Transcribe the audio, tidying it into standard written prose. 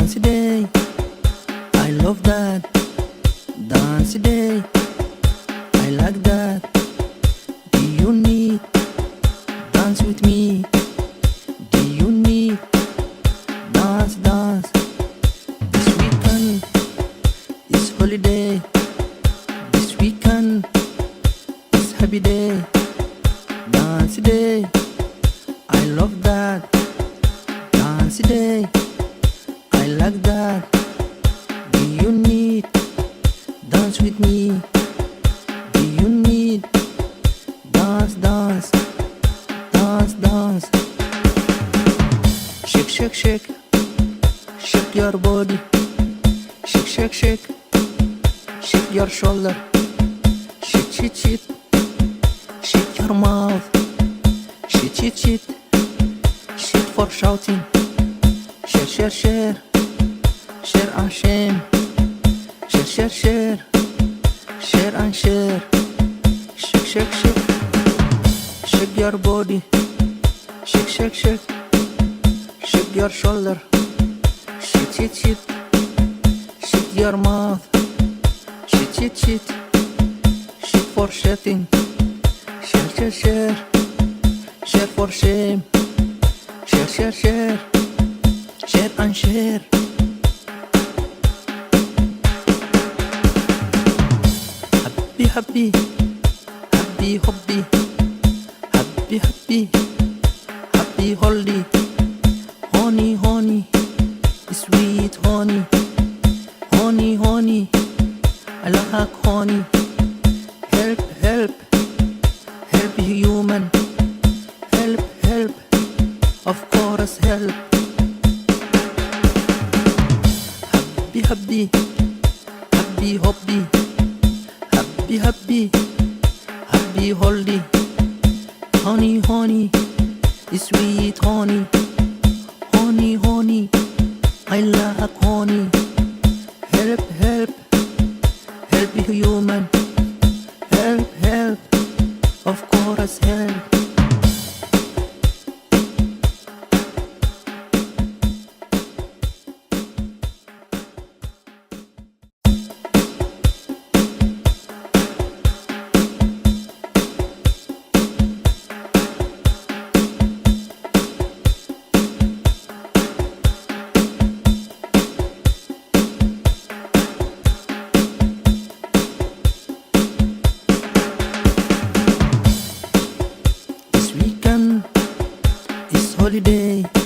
Dance day, I love that. Dance day, I like that. Do you need dance with me? Do you need dance, dance? This weekend is holiday. This weekend is happy day. Dance day, I love that. Dance day, I like that. Do you need dance with me? Do you need dance, dance, dance, dance? Shake, shake, shake, shake your body. Shake, shake, shake, shake your shoulder. Shake, shake, shake, shake your mouth. Shake, shake, shake, shake for shouting. Share, share, share, share and shame. Share, share, share, share and share. Shake, shake, shake, shake your body. Shake, shake, shake, shake your shoulder. Shake, shake, shake, shake your mouth. Shake, shake, shake, shake for shouting. Share, share, share, share for shame. Share, share, share, share and share. Happy, happy, happy, happy, happy, happy, happy holiday. Honey, honey, sweet honey, honey, honey, I like honey. Help, help, help human. Help, help, of course help. Happy, happy, happy, happy, happy, happy, happy holiday. Honey, honey, sweet honey, honey, honey, I like honey. Help, help, help human. Help, help, of course help. This weekend is holiday.